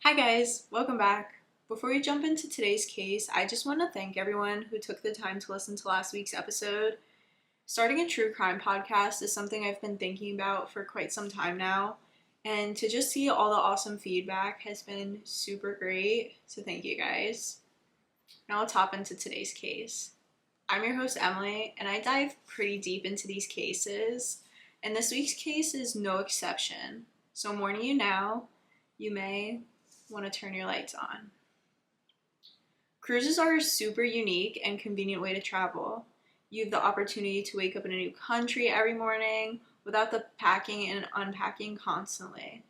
Hi guys, welcome back. Before we jump into today's case, I just want to thank everyone who took the time to listen to last week's episode. Starting a true crime podcast is something I've been thinking about for quite some time now, and to just see all the awesome feedback has been super great, so thank you guys. Now let's hop into today's case. I'm your host Emily, and I dive pretty deep into these cases, and this week's case is no exception. So I'm warning you now, you may want to turn your lights on. Cruises are a super unique and convenient way to travel. You have the opportunity to wake up in a new country every morning without the packing and unpacking constantly.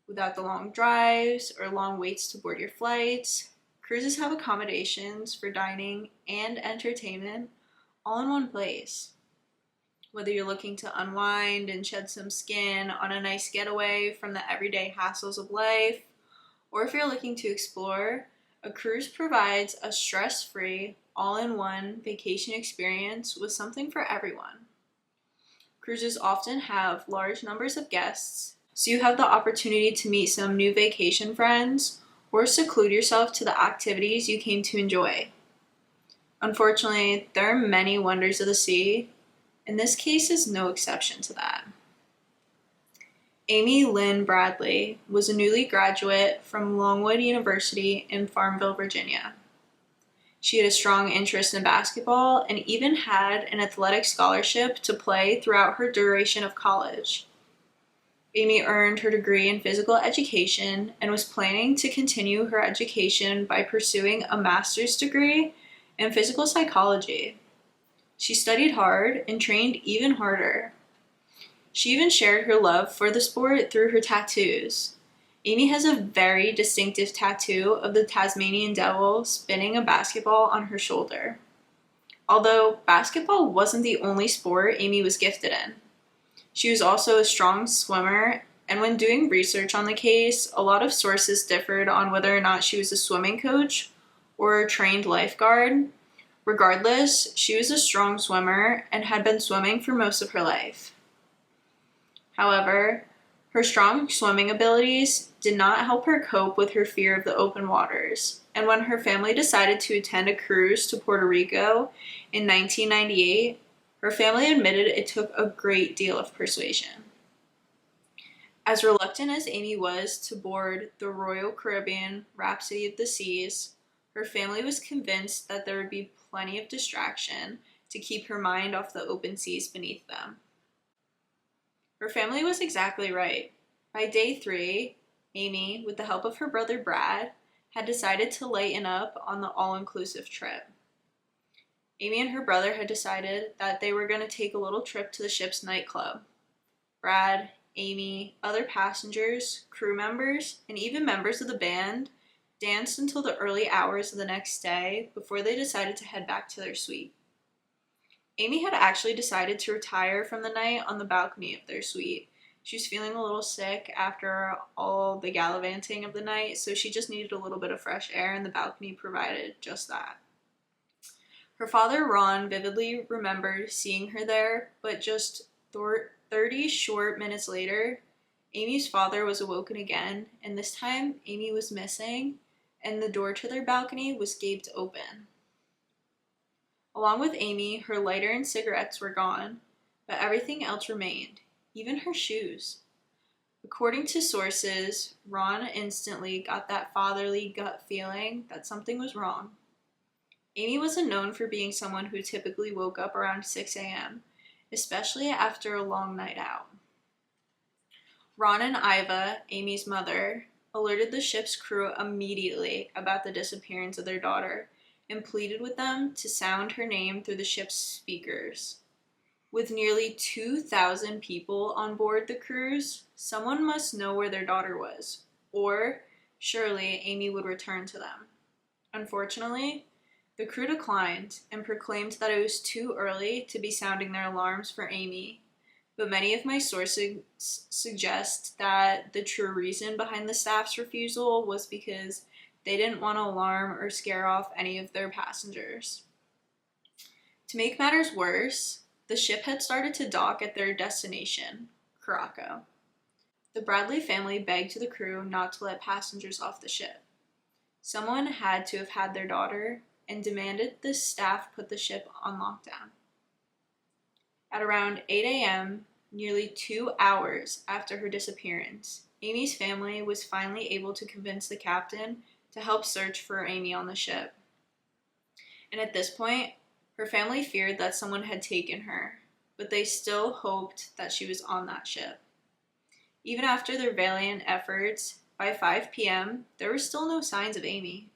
Without the long drives or long waits to board your flights, cruises have accommodations for dining and entertainment all in one place. Whether you're looking to unwind and shed some skin on a nice getaway from the everyday hassles of life, or if you're looking to explore, a cruise provides a stress-free, all-in-one vacation experience with something for everyone. Cruises often have large numbers of guests, so you have the opportunity to meet some new vacation friends or seclude yourself to the activities you came to enjoy. Unfortunately, there are many wonders of the sea, and this case is no exception to that. Amy Lynn Bradley was a newly graduate from Longwood University in Farmville, Virginia. She had a strong interest in basketball and even had an athletic scholarship to play throughout her duration of college. Amy earned her degree in physical education and was planning to continue her education by pursuing a master's degree in physical psychology. She studied hard and trained even harder. She even shared her love for the sport through her tattoos. Amy has a very distinctive tattoo of the Tasmanian devil spinning a basketball on her shoulder. Although basketball wasn't the only sport Amy was gifted in. She was also a strong swimmer, and when doing research on the case, a lot of sources differed on whether or not she was a swimming coach or a trained lifeguard. Regardless, she was a strong swimmer and had been swimming for most of her life. However, her strong swimming abilities did not help her cope with her fear of the open waters, and when her family decided to attend a cruise to Puerto Rico in 1998, her family admitted it took a great deal of persuasion. As reluctant as Amy was to board the Royal Caribbean Rhapsody of the Seas, her family was convinced that there would be plenty of distraction to keep her mind off the open seas beneath them. Her family was exactly right. By day 3, Amy, with the help of her brother Brad, had decided to lighten up on the all-inclusive trip. Amy and her brother had decided that they were going to take a little trip to the ship's nightclub. Brad, Amy, other passengers, crew members, and even members of the band danced until the early hours of the next day before they decided to head back to their suite. Amy had actually decided to retire from the night on the balcony of their suite. She was feeling a little sick after all the gallivanting of the night, so she just needed a little bit of fresh air, and the balcony provided just that. Her father, Ron, vividly remembered seeing her there, but just 30 short minutes later, Amy's father was awoken again, and this time Amy was missing, and the door to their balcony was gaped open. Along with Amy, her lighter and cigarettes were gone, but everything else remained, even her shoes. According to sources, Ron instantly got that fatherly gut feeling that something was wrong. Amy wasn't known for being someone who typically woke up around 6 a.m., especially after a long night out. Ron and Iva, Amy's mother, alerted the ship's crew immediately about the disappearance of their daughter and pleaded with them to sound her name through the ship's speakers. With nearly 2,000 people on board the cruise, someone must know where their daughter was, or surely Amy would return to them. Unfortunately, the crew declined and proclaimed that it was too early to be sounding their alarms for Amy, but many of my sources suggest that the true reason behind the staff's refusal was because they didn't want to alarm or scare off any of their passengers. To make matters worse, the ship had started to dock at their destination, Caraco. The Bradley family begged the crew not to let passengers off the ship. Someone had to have had their daughter and demanded the staff put the ship on lockdown. At around 8 a.m., nearly 2 hours after her disappearance, Amy's family was finally able to convince the captain to help search for Amy on the ship. And at this point, her family feared that someone had taken her, but they still hoped that she was on that ship. Even after their valiant efforts, by 5 p.m., there were still no signs of Amy.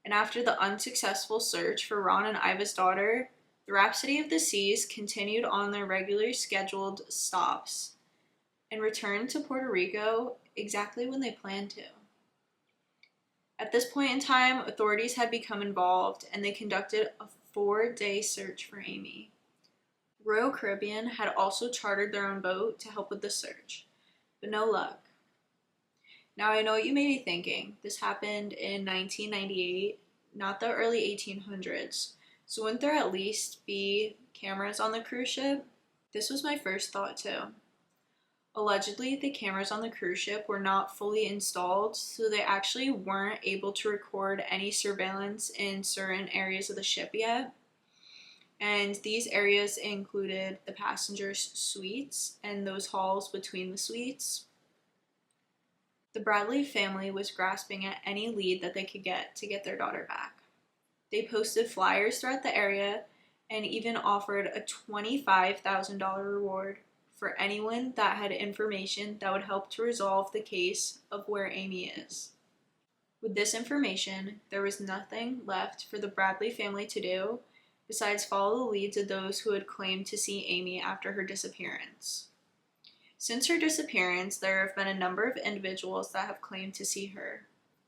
And after the unsuccessful search for Ron and Iva's daughter, the Rhapsody of the Seas continued on their regularly scheduled stops and returned to Puerto Rico exactly when they planned to. At this point in time, authorities had become involved and they conducted a 4-day search for Amy. Royal Caribbean had also chartered their own boat to help with the search, but no luck. Now I know what you may be thinking. This happened in 1998, not the early 1800s. So wouldn't there at least be cameras on the cruise ship? This was my first thought too. Allegedly, the cameras on the cruise ship were not fully installed, so they actually weren't able to record any surveillance in certain areas of the ship yet. And these areas included the passengers' suites and those halls between the suites. The Bradley family was grasping at any lead that they could get to get their daughter back. They posted flyers throughout the area and even offered a $25,000 reward for anyone that had information that would help to resolve the case of where Amy is. With this information, there was nothing left for the Bradley family to do besides follow the leads of those who had claimed to see Amy after her disappearance. Since her disappearance, there have been a number of individuals that have claimed to see her.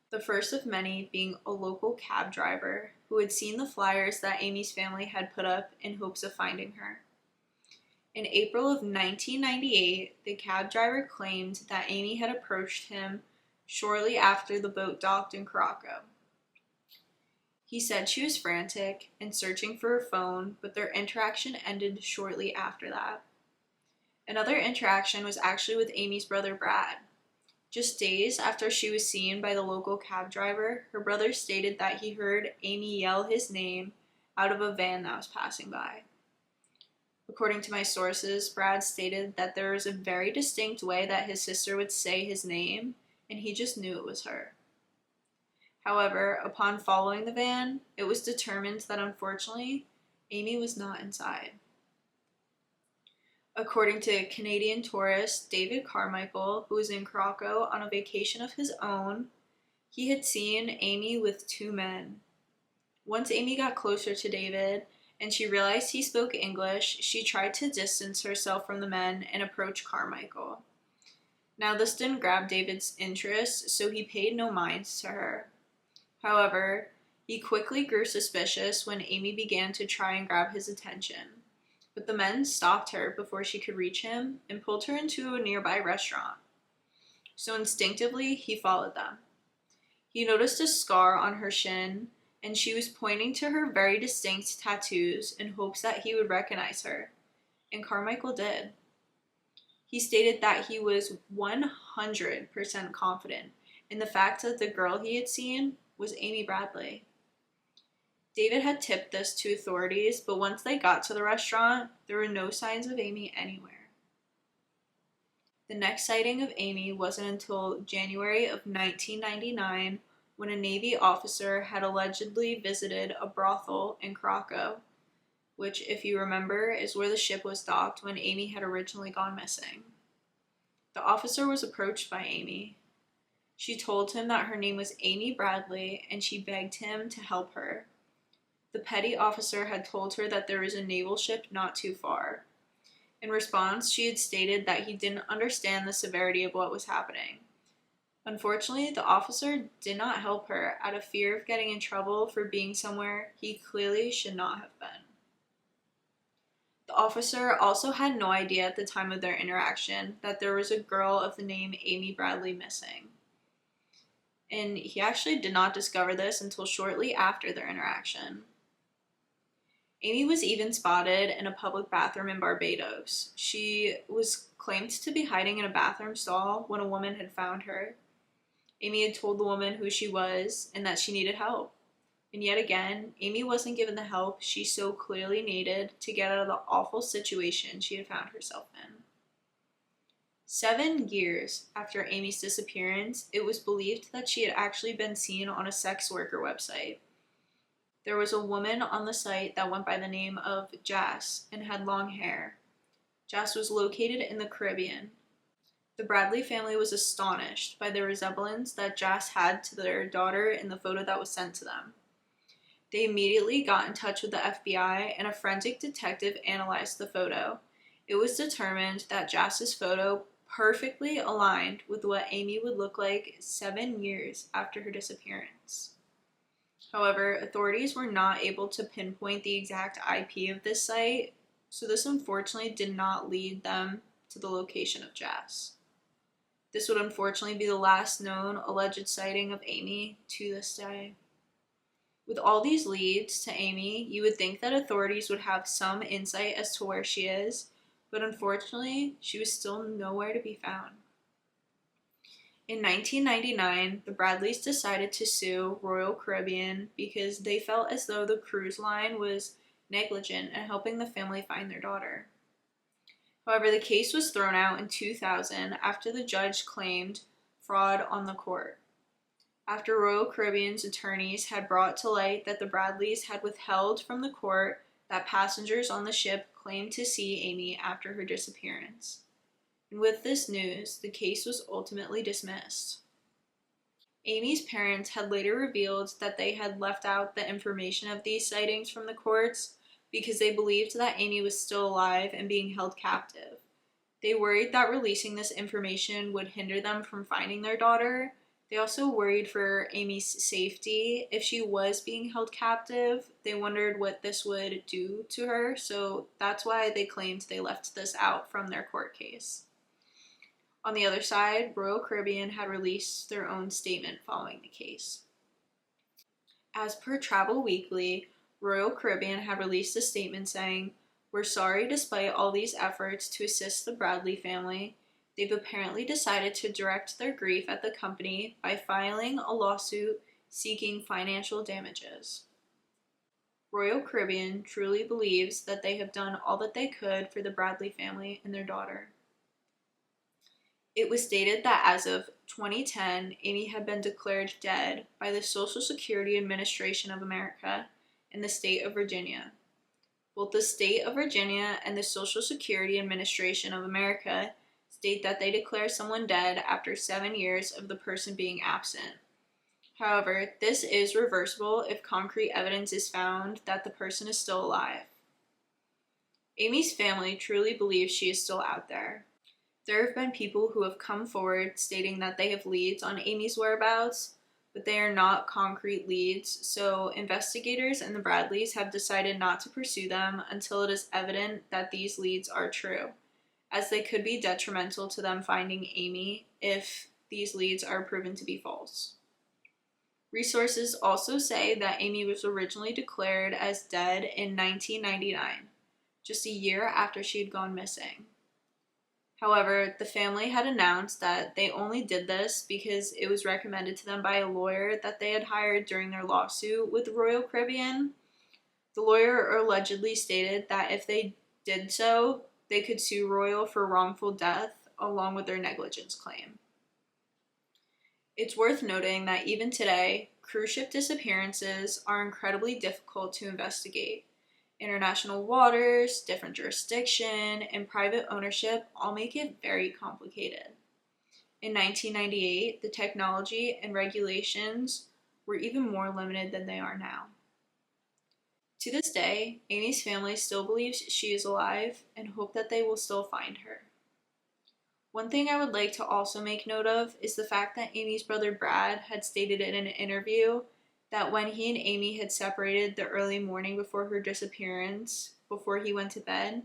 The first of many being a local cab driver who had seen the flyers that Amy's family had put up in hopes of finding her. In April of 1998, the cab driver claimed that Amy had approached him shortly after the boat docked in Caraco. He said she was frantic and searching for her phone, but their interaction ended shortly after that. Another interaction was actually with Amy's brother Brad. Just days after she was seen by the local cab driver, her brother stated that he heard Amy yell his name out of a van that was passing by. According to my sources, Brad stated that there was a very distinct way that his sister would say his name, and he just knew it was her. However, upon following the van, it was determined that unfortunately, Amy was not inside. According to Canadian tourist David Carmichael, who was in Caraco on a vacation of his own, he had seen Amy with 2 men. Once Amy got closer to David and she realized he spoke English, she tried to distance herself from the men and approach Carmichael. Now this didn't grab David's interest, so he paid no mind to her. However, he quickly grew suspicious when Amy began to try and grab his attention. But the men stopped her before she could reach him and pulled her into a nearby restaurant. So instinctively, he followed them. He noticed a scar on her shin, and she was pointing to her very distinct tattoos in hopes that he would recognize her. And Carmichael did. He stated that he was 100% confident in the fact that the girl he had seen was Amy Bradley. David had tipped this to authorities, but once they got to the restaurant, there were no signs of Amy anywhere. The next sighting of Amy wasn't until January of 1999, when a Navy officer had allegedly visited a brothel in Caraco, which, if you remember, is where the ship was docked when Amy had originally gone missing. The officer was approached by Amy. She told him that her name was Amy Bradley, and she begged him to help her. The petty officer had told her that there was a naval ship not too far. In response, she had stated that he didn't understand the severity of what was happening. Unfortunately, the officer did not help her out of fear of getting in trouble for being somewhere he clearly should not have been. The officer also had no idea at the time of their interaction that there was a girl of the name Amy Bradley missing. And he actually did not discover this until shortly after their interaction. Amy was even spotted in a public bathroom in Barbados. She was claimed to be hiding in a bathroom stall when a woman had found her. Amy had told the woman who she was and that she needed help. And yet again, Amy wasn't given the help she so clearly needed to get out of the awful situation she had found herself in. 7 years after Amy's disappearance, it was believed that she had actually been seen on a sex worker website. There was a woman on the site that went by the name of Jas and had long hair. Jas was located in the Caribbean. The Bradley family was astonished by the resemblance that Jas had to their daughter in the photo that was sent to them. They immediately got in touch with the FBI, and a forensic detective analyzed the photo. It was determined that Jas's photo perfectly aligned with what Amy would look like 7 years after her disappearance. However, authorities were not able to pinpoint the exact IP of this site, so this unfortunately did not lead them to the location of Jas. This would unfortunately be the last known alleged sighting of Amy to this day. With all these leads to Amy, you would think that authorities would have some insight as to where she is, but unfortunately, she was still nowhere to be found. In 1999, the Bradleys decided to sue Royal Caribbean because they felt as though the cruise line was negligent in helping the family find their daughter. However, the case was thrown out in 2000 after the judge claimed fraud on the court. After Royal Caribbean's attorneys had brought to light that the Bradleys had withheld from the court that passengers on the ship claimed to see Amy after her disappearance. And with this news, the case was ultimately dismissed. Amy's parents had later revealed that they had left out the information of these sightings from the courts because they believed that Amy was still alive and being held captive. They worried that releasing this information would hinder them from finding their daughter. They also worried for Amy's safety. If she was being held captive, they wondered what this would do to her, so that's why they claimed they left this out from their court case. On the other side, Royal Caribbean had released their own statement following the case. As per Travel Weekly, Royal Caribbean had released a statement saying, "We're sorry despite all these efforts to assist the Bradley family. They've apparently decided to direct their grief at the company by filing a lawsuit seeking financial damages." Royal Caribbean truly believes that they have done all that they could for the Bradley family and their daughter. It was stated that as of 2010, Amy had been declared dead by the Social Security Administration of America in the state of Virginia. Both the state of Virginia and the Social Security Administration of America state that they declare someone dead after 7 years of the person being absent. However, this is reversible if concrete evidence is found that the person is still alive. Amy's family truly believes she is still out there. There have been people who have come forward stating that they have leads on Amy's whereabouts, but they are not concrete leads, so investigators and the Bradleys have decided not to pursue them until it is evident that these leads are true, as they could be detrimental to them finding Amy if these leads are proven to be false. Resources also say that Amy was originally declared as dead in 1999, just a year after she had gone missing. However, the family had announced that they only did this because it was recommended to them by a lawyer that they had hired during their lawsuit with Royal Caribbean. The lawyer allegedly stated that if they did so, they could sue Royal for wrongful death along with their negligence claim. It's worth noting that even today, cruise ship disappearances are incredibly difficult to investigate. International waters, different jurisdiction, and private ownership all make it very complicated. In 1998, the technology and regulations were even more limited than they are now. To this day, Amy's family still believes she is alive and hope that they will still find her. One thing I would like to also make note of is the fact that Amy's brother Brad had stated in an interview that when he and Amy had separated the early morning before her disappearance, before he went to bed,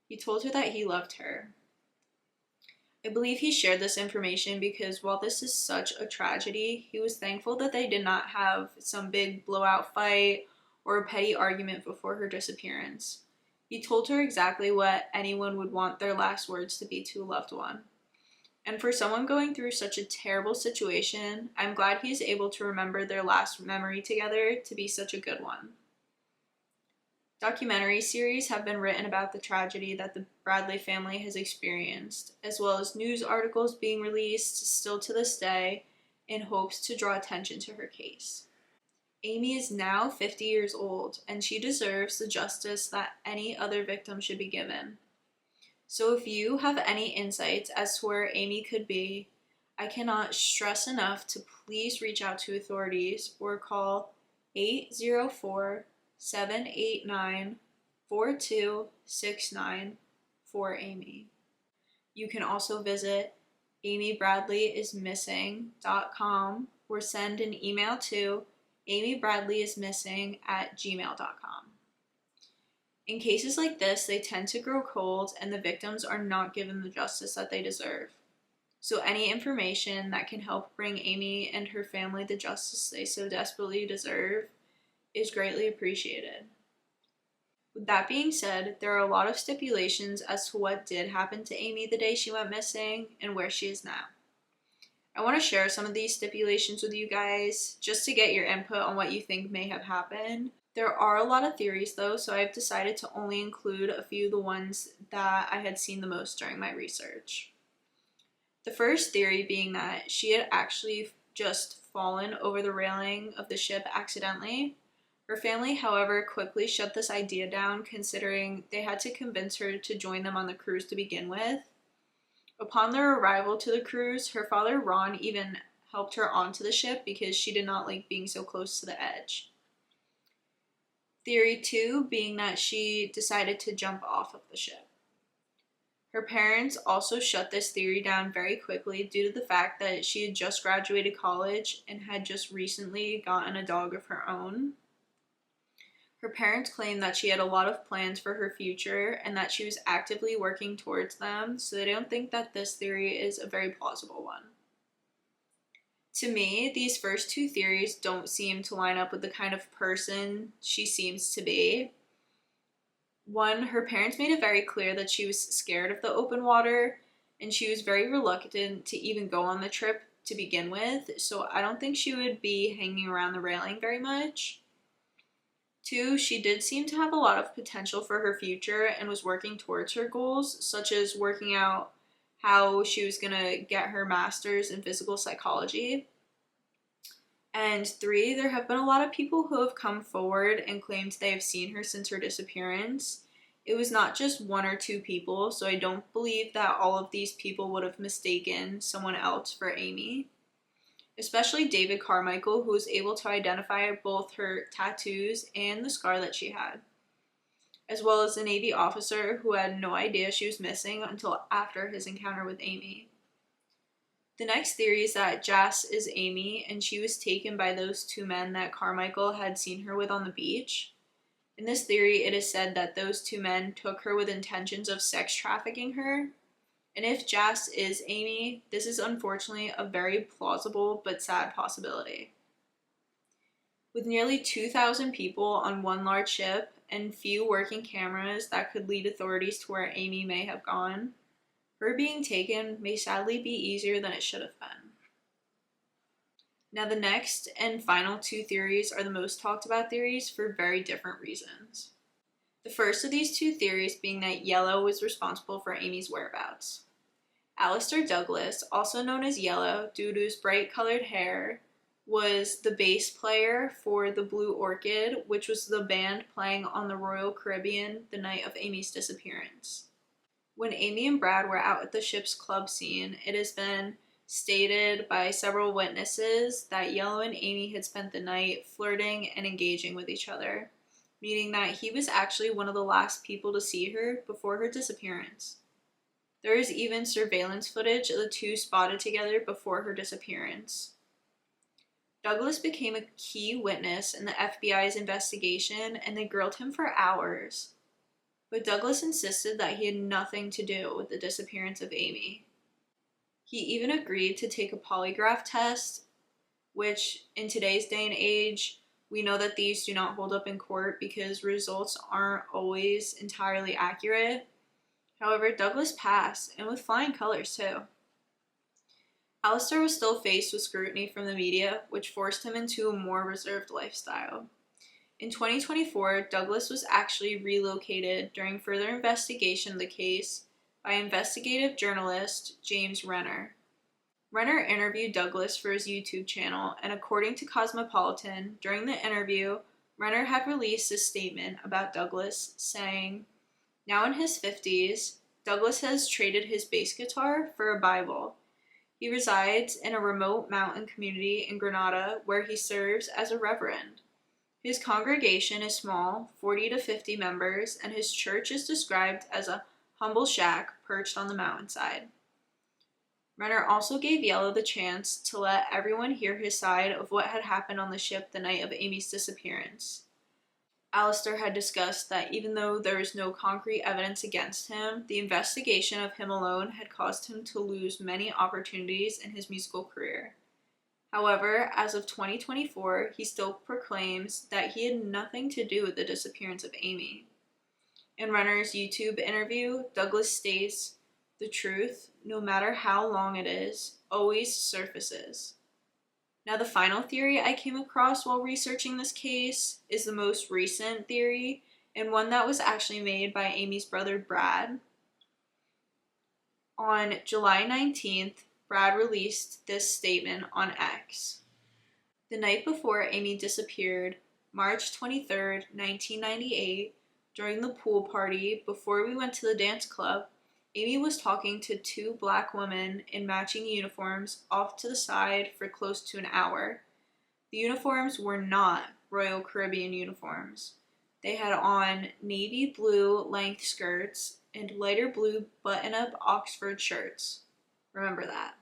he told her that he loved her. I believe he shared this information because while this is such a tragedy, he was thankful that they did not have some big blowout fight or a petty argument before her disappearance. He told her exactly what anyone would want their last words to be to a loved one. And for someone going through such a terrible situation, I'm glad he is able to remember their last memory together to be such a good one. Documentary series have been written about the tragedy that the Bradley family has experienced, as well as news articles being released still to this day in hopes to draw attention to her case. Amy is now 50 years old, and she deserves the justice that any other victim should be given. So if you have any insights as to where Amy could be, I cannot stress enough to please reach out to authorities or call 804-789-4269 for Amy. You can also visit amybradleyismissing.com or send an email to amybradleyismissing@gmail.com. In cases like this, they tend to grow cold and the victims are not given the justice that they deserve. So any information that can help bring Amy and her family the justice they so desperately deserve is greatly appreciated. With that being said, there are a lot of stipulations as to what did happen to Amy the day she went missing and where she is now. I want to share some of these stipulations with you guys just to get your input on what you think may have happened. There are a lot of theories though, so I've decided to only include a few of the ones that I had seen the most during my research. The first theory being that she had actually just fallen over the railing of the ship accidentally. Her family, however, quickly shut this idea down, considering they had to convince her to join them on the cruise to begin with. Upon their arrival to the cruise, her father Ron even helped her onto the ship because she did not like being so close to the edge. Theory 2 being that she decided to jump off of the ship. Her parents also shut this theory down very quickly due to the fact that she had just graduated college and had just recently gotten a dog of her own. Her parents claimed that she had a lot of plans for her future and that she was actively working towards them, so they don't think that this theory is a very plausible one. To me, these first two theories don't seem to line up with the kind of person she seems to be. One, her parents made it very clear that she was scared of the open water, and she was very reluctant to even go on the trip to begin with, so I don't think she would be hanging around the railing very much. Two, she did seem to have a lot of potential for her future and was working towards her goals, such as working out how she was going to get her master's in physical psychology. And three, there have been a lot of people who have come forward and claimed they have seen her since her disappearance. It was not just one or two people, so I don't believe that all of these people would have mistaken someone else for Amy. Especially David Carmichael, who was able to identify both her tattoos and the scar that she had, as well as the Navy officer who had no idea she was missing until after his encounter with Amy. The next theory is that Jas is Amy and she was taken by those two men that Carmichael had seen her with on the beach. In this theory, it is said that those two men took her with intentions of sex trafficking her. And if Jas is Amy, this is unfortunately a very plausible but sad possibility. With nearly 2,000 people on one large ship and few working cameras that could lead authorities to where Amy may have gone, her being taken may sadly be easier than it should have been. Now the next and final two theories are the most talked about theories for very different reasons. The first of these two theories being that Yellow was responsible for Amy's whereabouts. Alistair Douglas, also known as Yellow due to his bright colored hair, was the bass player for the Blue Orchid, which was the band playing on the Royal Caribbean the night of Amy's disappearance. When Amy and Brad were out at the ship's club scene, it has been stated by several witnesses that Yellow and Amy had spent the night flirting and engaging with each other, meaning that he was actually one of the last people to see her before her disappearance. There is even surveillance footage of the two spotted together before her disappearance. Douglas became a key witness in the FBI's investigation and they grilled him for hours. But Douglas insisted that he had nothing to do with the disappearance of Amy. He even agreed to take a polygraph test, which in today's day and age We know that these do not hold up in court because results aren't always entirely accurate. However, Douglas passed, and with flying colors too. Alistair was still faced with scrutiny from the media, which forced him into a more reserved lifestyle. In 2024, Douglas was actually relocated during further investigation of the case by investigative journalist James Renner. Renner interviewed Douglas for his YouTube channel, and according to Cosmopolitan, during the interview, Renner had released a statement about Douglas saying, "Now in his 50s, Douglas has traded his bass guitar for a Bible. He resides in a remote mountain community in Grenada where he serves as a reverend. His congregation is small, 40 to 50 members, and his church is described as a humble shack perched on the mountainside." Renner also gave Yellow the chance to let everyone hear his side of what had happened on the ship the night of Amy's disappearance. Alistair had discussed that even though there was no concrete evidence against him, the investigation of him alone had caused him to lose many opportunities in his musical career. However, as of 2024, he still proclaims that he had nothing to do with the disappearance of Amy. In Renner's YouTube interview, Douglas states, "The truth, no matter how long it is, always surfaces." Now, the final theory I came across while researching this case is the most recent theory, and one that was actually made by Amy's brother Brad. On July 19th, Brad released this statement on X. "The night before Amy disappeared, March 23rd, 1998, during the pool party before we went to the dance club, Amy was talking to two black women in matching uniforms off to the side for close to an hour. The uniforms were not Royal Caribbean uniforms. They had on navy blue length skirts and lighter blue button-up Oxford shirts. Remember that.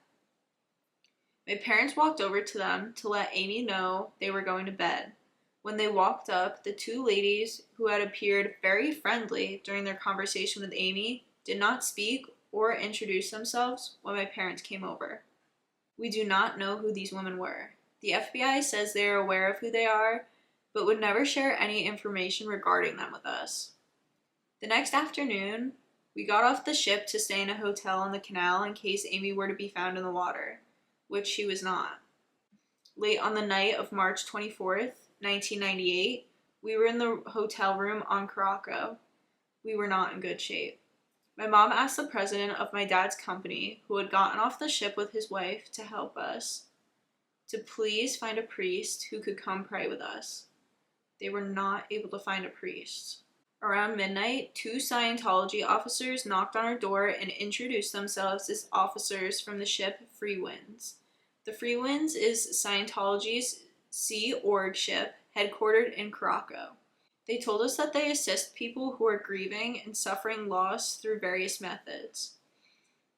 My parents walked over to them to let Amy know they were going to bed. When they walked up, the two ladies, who had appeared very friendly during their conversation with Amy, did not speak or introduce themselves when my parents came over. We do not know who these women were. The FBI says they are aware of who they are, but would never share any information regarding them with us. The next afternoon, we got off the ship to stay in a hotel on the canal in case Amy were to be found in the water, which she was not. Late on the night of March 24th, 1998, we were in the hotel room on Caraco. We were not in good shape. My mom asked the president of my dad's company, who had gotten off the ship with his wife to help us, to please find a priest who could come pray with us. They were not able to find a priest. Around midnight, two Scientology officers knocked on our door and introduced themselves as officers from the ship Free Winds. The Free Winds is Scientology's Sea Org ship headquartered in Caraco. They told us that they assist people who are grieving and suffering loss through various methods.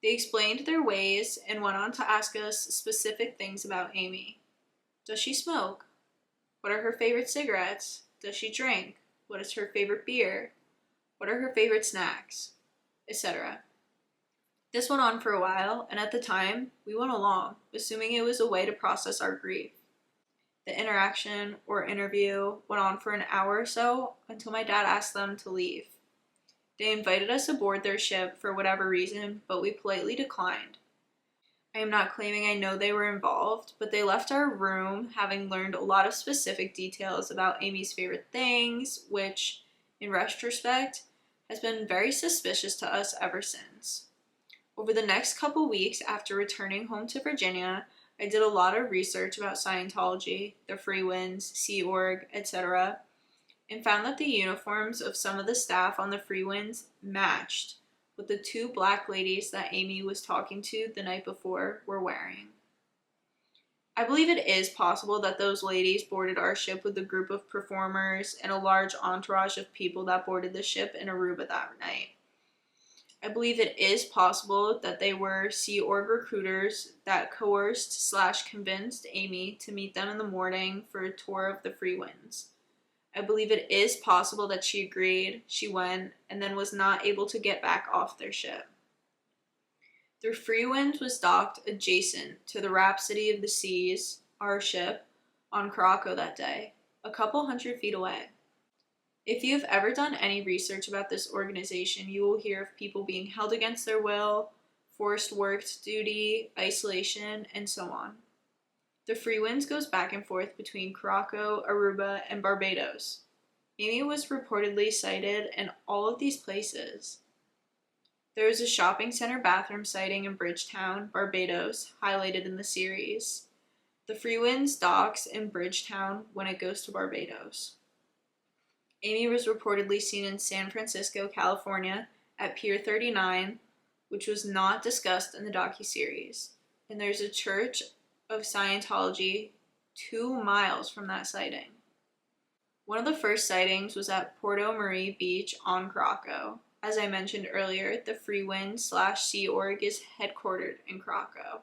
They explained their ways and went on to ask us specific things about Amy. Does she smoke? What are her favorite cigarettes? Does she drink? What is her favorite beer? What are her favorite snacks? Etc. This went on for a while, and at the time, we went along, assuming it was a way to process our grief. The interaction or interview went on for an hour or so until my dad asked them to leave. They invited us aboard their ship for whatever reason, but we politely declined. I am not claiming I know they were involved, but they left our room having learned a lot of specific details about Amy's favorite things, which, in retrospect, has been very suspicious to us ever since. Over the next couple weeks after returning home to Virginia, I did a lot of research about Scientology, the Free Winds, Sea Org, etc., and found that the uniforms of some of the staff on the Free Winds matched what the two black ladies that Amy was talking to the night before were wearing. I believe it is possible that those ladies boarded our ship with a group of performers and a large entourage of people that boarded the ship in Aruba that night. I believe it is possible that they were Sea Org recruiters that coerced/convinced Amy to meet them in the morning for a tour of the Free Winds. I believe it is possible that she agreed, she went, and then was not able to get back off their ship. The Free Winds was docked adjacent to the Rhapsody of the Seas, our ship, on Caraco that day. a couple 100 feet away. If you have ever done any research about this organization, you will hear of people being held against their will, forced work duty, isolation, and so on. The Free Winds goes back and forth between Curacao, Aruba, and Barbados. Amy was reportedly sighted in all of these places. There is a shopping center bathroom sighting in Bridgetown, Barbados, highlighted in the series. The Free Winds docks in Bridgetown when it goes to Barbados. Amy was reportedly seen in San Francisco, California, at Pier 39, which was not discussed in the docuseries. And there's a Church of Scientology 2 miles from that sighting. One of the first sightings was at Porto Marie Beach on Curacao. As I mentioned earlier, the Free Wind/Sea Org is headquartered in Curacao.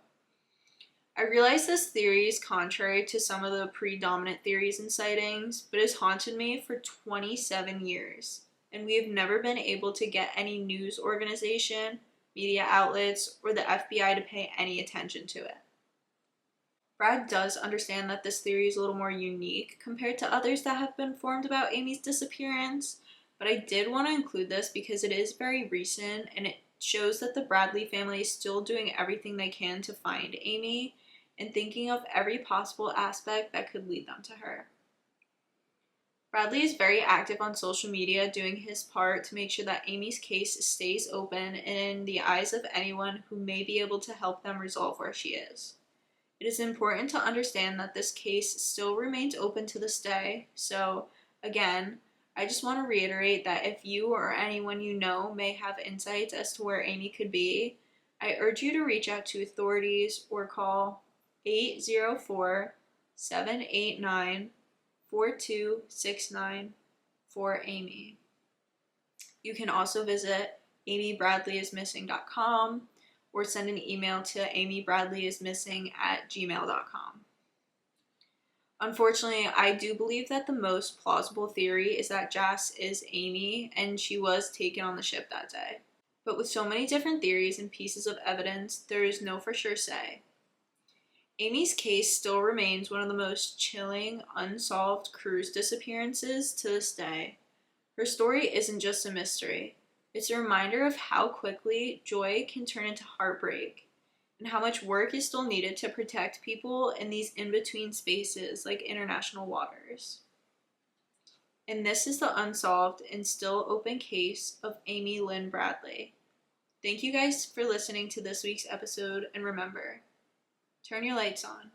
I realize this theory is contrary to some of the predominant theories and sightings, but it's haunted me for 27 years, and we have never been able to get any news organization, media outlets, or the FBI to pay any attention to it. Brad does understand that this theory is a little more unique compared to others that have been formed about Amy's disappearance, but I did want to include this because it is very recent and it shows that the Bradley family is still doing everything they can to find Amy and thinking of every possible aspect that could lead them to her. Bradley is very active on social media, doing his part to make sure that Amy's case stays open in the eyes of anyone who may be able to help them resolve where she is. It is important to understand that this case still remains open to this day, so again, I just want to reiterate that if you or anyone you know may have insights as to where Amy could be, I urge you to reach out to authorities or call 804-789-4269 for Amy. You can also visit amybradleyismissing.com or send an email to amybradleyismissing@gmail.com. Unfortunately, I do believe that the most plausible theory is that Jas is Amy and she was taken on the ship that day. But with so many different theories and pieces of evidence, there is no for sure say. Amy's case still remains one of the most chilling, unsolved cruise disappearances to this day. Her story isn't just a mystery. It's a reminder of how quickly joy can turn into heartbreak, and how much work is still needed to protect people in these in-between spaces like international waters. And this is the unsolved and still open case of Amy Lynn Bradley. Thank you guys for listening to this week's episode, and remember, turn your lights on.